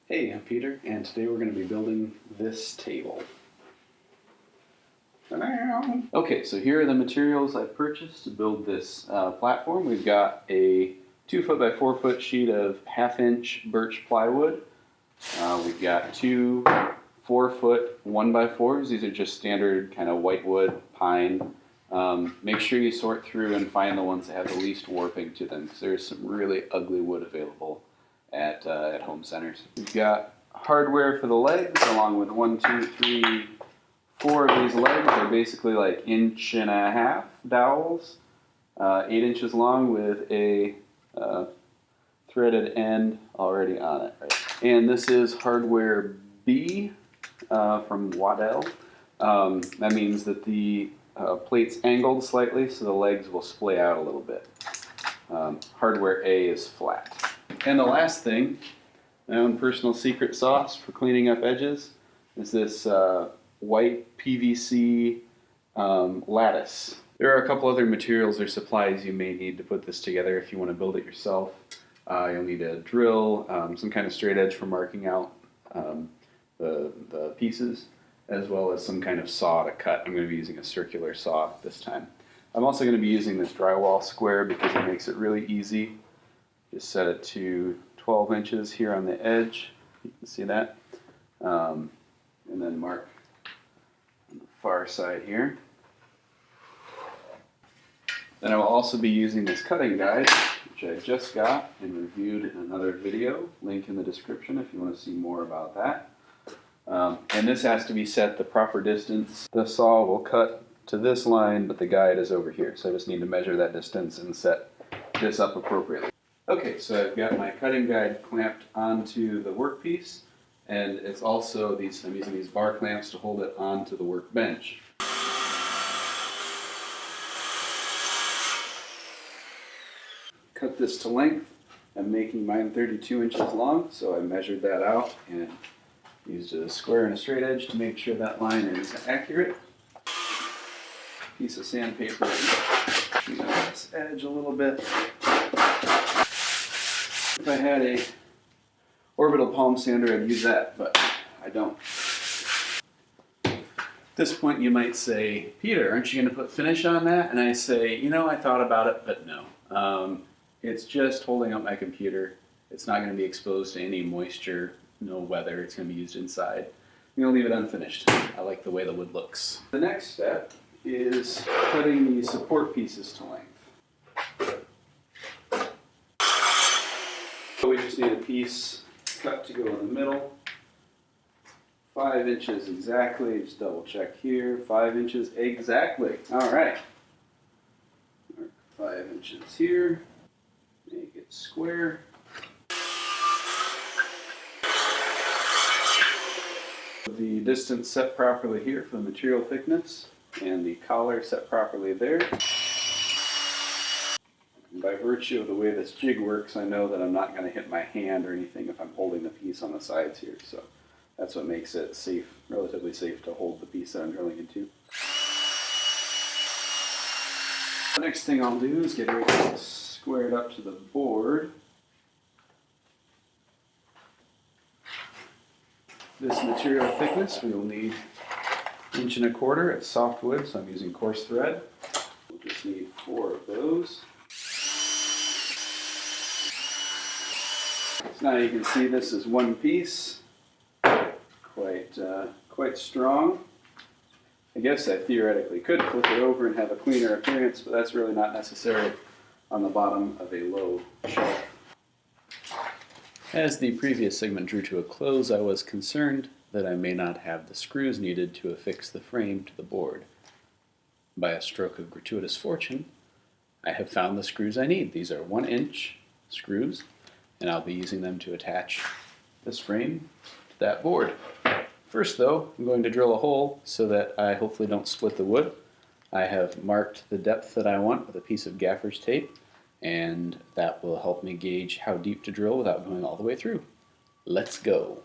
Hey, I'm Peter, and today we're going to be building this table. Okay, so here are the materials I purchased to build this platform. We've got a 2 foot by 4 foot sheet of 1/2 inch birch plywood. We've got two 4 foot 1 by 4s. These are just standard kind of whitewood, pine. Make sure you sort through and find the ones that have the least warping to them, because there's some really ugly wood available at home centers. We've got hardware for the legs, along with 1, 2, 3, 4 of these legs. Are basically like 1.5 inch dowels, 8 inches long with a threaded end already on it. Right? And this is hardware B from Waddell. That means that the plate's angled slightly, so the legs will splay out a little bit. Hardware A is flat. And the last thing, my own personal secret sauce for cleaning up edges, is this white PVC lattice. There are a couple other materials or supplies you may need to put this together if you want to build it yourself. You'll need a drill, some kind of straight edge for marking out the pieces, as well as some kind of saw to cut. I'm going to be using a circular saw this time. I'm also going to be using this drywall square because it makes it really easy. Just set it to 12 inches here on the edge. You can see that. And then mark on the far side here. Then I will also be using this cutting guide, which I just got and reviewed in another video. Link in the description if you want to see more about that. And this has to be set the proper distance. The saw will cut to this line, but the guide is over here. So I just need to measure that distance and set this up appropriately. Okay, so I've got my cutting guide clamped onto the workpiece, and it's also I'm using these bar clamps to hold it onto the workbench. Cut this to length. I'm making mine 32 inches long, so I measured that out and used a square and a straight edge to make sure that line is accurate. Piece of sandpaper, clean up this edge a little bit. If I had a orbital palm sander, I'd use that, but I don't. At this point, you might say, Peter, aren't you going to put finish on that? And I say, you know, I thought about it, but no. It's just holding up my computer. It's not going to be exposed to any moisture, no weather. It's going to be used inside. I'm going to leave it unfinished. I like the way the wood looks. The next step is cutting the support pieces to length. So we just need a piece cut to go in the middle. 5 inches exactly. Just double check here. 5 inches exactly. All right. 5 inches here. Make it square. The distance set properly here for the material thickness, and the collar set properly there. And by virtue of the way this jig works, I know that I'm not going to hit my hand or anything if I'm holding the piece on the sides here, so that's what makes it safe, relatively safe to hold the piece that I'm drilling into. The next thing I'll do is get everything squared up to the board. This material thickness, we will need 1 1/4 inch. It's softwood, so I'm using coarse thread. We'll just need 4 of those. So now you can see this is one piece, quite strong. I guess I theoretically could flip it over and have a cleaner appearance, but that's really not necessary on the bottom of a low shelf. As the previous segment drew to a close, I was concerned that I may not have the screws needed to affix the frame to the board. By a stroke of gratuitous fortune, I have found the screws I need. These are 1-inch screws, and I'll be using them to attach this frame to that board. First though, I'm going to drill a hole so that I hopefully don't split the wood. I have marked the depth that I want with a piece of gaffer's tape, and that will help me gauge how deep to drill without going all the way through. Let's go.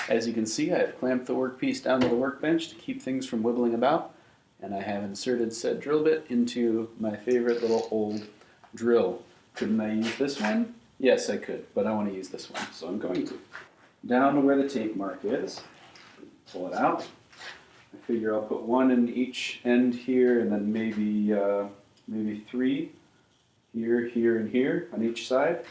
As you can see, I have clamped the workpiece down to the workbench to keep things from wibbling about, and I have inserted said drill bit into my favorite little old drill. Couldn't I use this one? Yes, I could, but I want to use this one, so I'm going to. Down to where the tape mark is, pull it out. I figure I'll put one in each end here, and then maybe three here, here, and here on each side.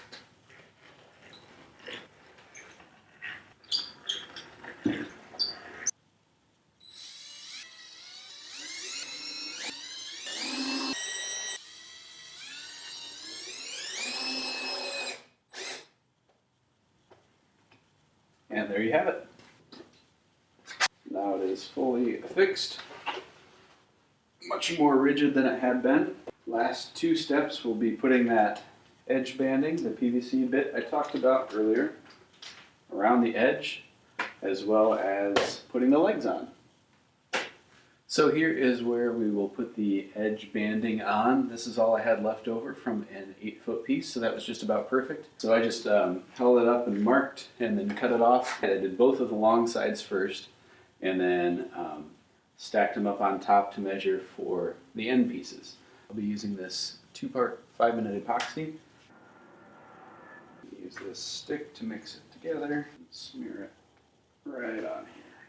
And there you have it. Now it is fully affixed, much more rigid than it had been. Last two steps will be putting that edge banding, the PVC bit I talked about earlier, around the edge, as well as putting the legs on. So here is where we will put the edge banding on. This is all I had left over from an 8-foot piece, so that was just about perfect. So I just held it up and marked and then cut it off. I did both of the long sides first and then stacked them up on top to measure for the end pieces. I'll be using this 2-part 5-minute epoxy. Use this stick to mix it together and smear it right on here.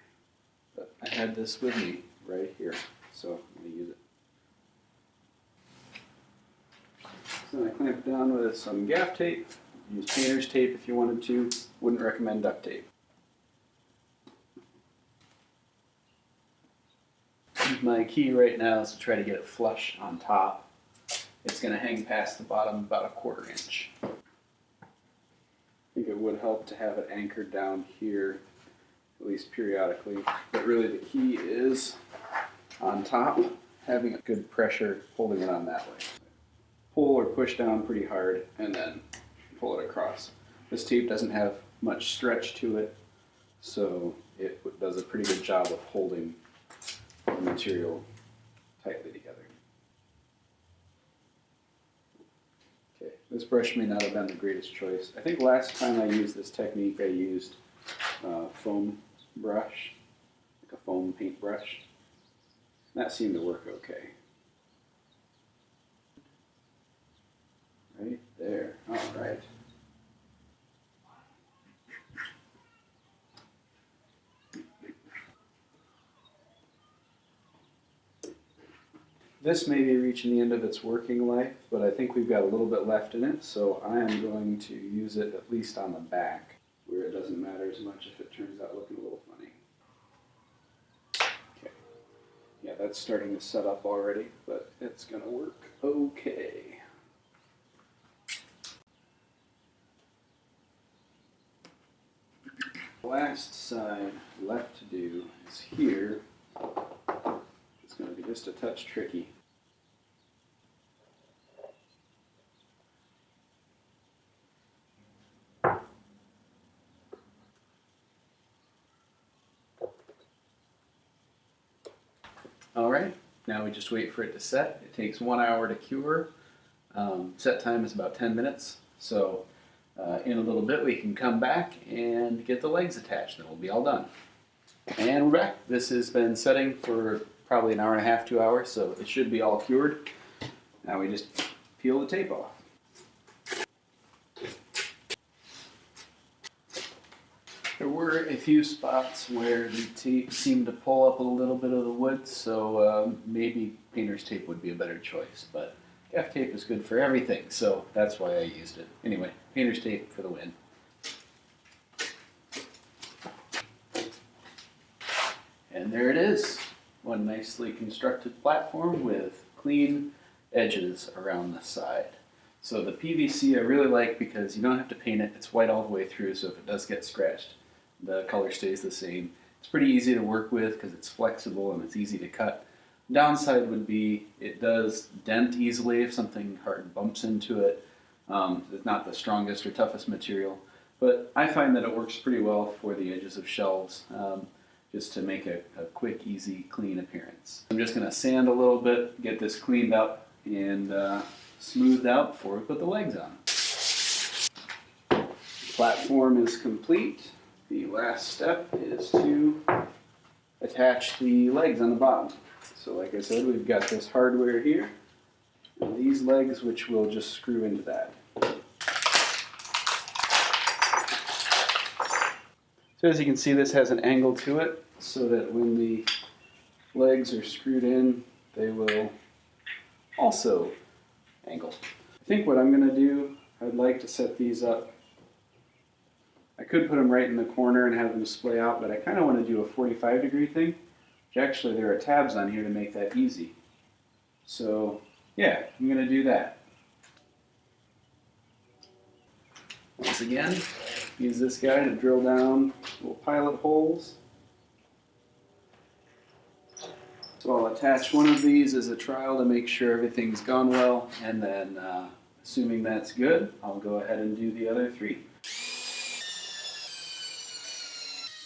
But I had this with me right here, so I'm going to use it. So I clamp it down with some gaff tape. Use painter's tape if you wanted to. Wouldn't recommend duct tape. My key right now is to try to get it flush on top. It's going to hang past the bottom about 1/4 inch. I think it would help to have it anchored down here, at least periodically. But really the key is on top, having a good pressure holding it on that way. Pull or push down pretty hard and then pull it across. This tape doesn't have much stretch to it, so it does a pretty good job of holding the material tightly together. Okay, this brush may not have been the greatest choice. I think last time I used this technique I used a foam brush, like a foam paint brush. That seemed to work okay. Right there. All right. This may be reaching the end of its working life, but I think we've got a little bit left in it, so I am going to use it at least on the back, where it doesn't matter as much if it turns out looking a little funny. Okay. Yeah, that's starting to set up already, but it's going to work okay. The last side left to do is here. It's going to be just a touch tricky. All right, now we just wait for it to set. It takes 1 hour to cure. Set time is about 10 minutes. So in a little bit we can come back and get the legs attached, and we'll be all done. And we're back. This has been setting for probably 1.5 hours, 2 hours, so it should be all cured. Now we just peel the tape off. There were a few spots where the tape seemed to pull up a little bit of the wood, so maybe painter's tape would be a better choice, but gaff tape is good for everything, so that's why I used it. Anyway, painter's tape for the win. And there it is. One nicely constructed platform with clean edges around the side. So the PVC I really like because you don't have to paint it. It's white all the way through, so if it does get scratched, the color stays the same. It's pretty easy to work with because it's flexible and it's easy to cut. Downside would be it does dent easily if something hard bumps into it. It's not the strongest or toughest material, but I find that it works pretty well for the edges of shelves. Just to make a quick, easy, clean appearance. I'm just going to sand a little bit, get this cleaned up and smoothed out before we put the legs on. The platform is complete. The last step is to attach the legs on the bottom. So like I said, we've got this hardware here, and these legs which will just screw into that. So as you can see, this has an angle to it so that when the legs are screwed in, they will also angle. I think what I'm going to do, I'd like to set these up. I could put them right in the corner and have them splay out, but I kind of want to do a 45-degree thing. Actually, there are tabs on here to make that easy. So yeah, I'm going to do that. Once again, use this guy to drill down little pilot holes. So I'll attach one of these as a trial to make sure everything's gone well, and then assuming that's good, I'll go ahead and do the other 3.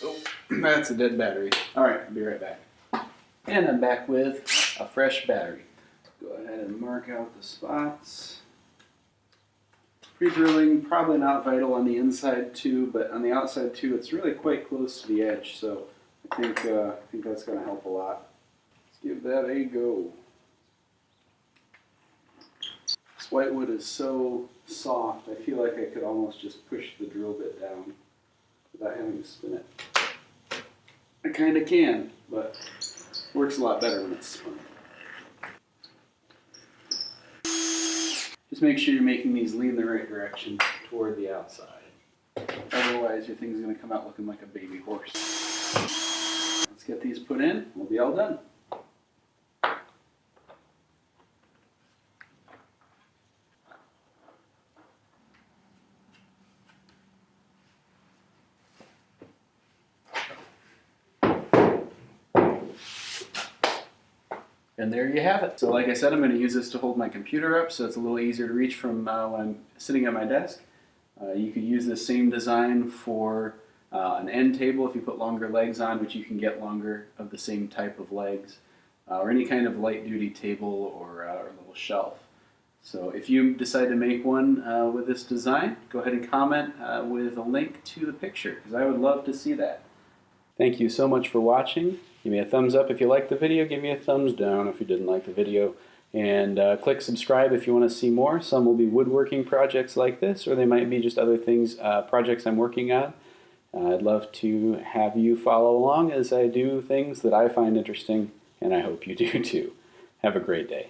Oh, that's a dead battery. Alright, I'll be right back. And I'm back with a fresh battery. Go ahead and mark out the spots. Pre-drilling, probably not vital on the inside too, but on the outside too, it's really quite close to the edge, so I think that's going to help a lot. Let's give that a go. This whitewood is so soft, I feel like I could almost just push the drill bit down without having to spin it. I kind of can, but it works a lot better when it's spun. Just make sure you're making these lean the right direction toward the outside. Otherwise, your thing's going to come out looking like a baby horse. Let's get these put in. We'll be all done. And there you have it. So like I said, I'm going to use this to hold my computer up so it's a little easier to reach from when I'm sitting at my desk. You could use the same design for an end table if you put longer legs on, which you can get longer of the same type of legs, or any kind of light duty table or a little shelf. So if you decide to make one with this design, go ahead and comment with a link to the picture, because I would love to see that. Thank you so much for watching. Give me a thumbs up if you liked the video, give me a thumbs down if you didn't like the video, and click subscribe if you want to see more. Some will be woodworking projects like this, or they might be just other things, projects I'm working on. I'd love to have you follow along as I do things that I find interesting, and I hope you do too. Have a great day.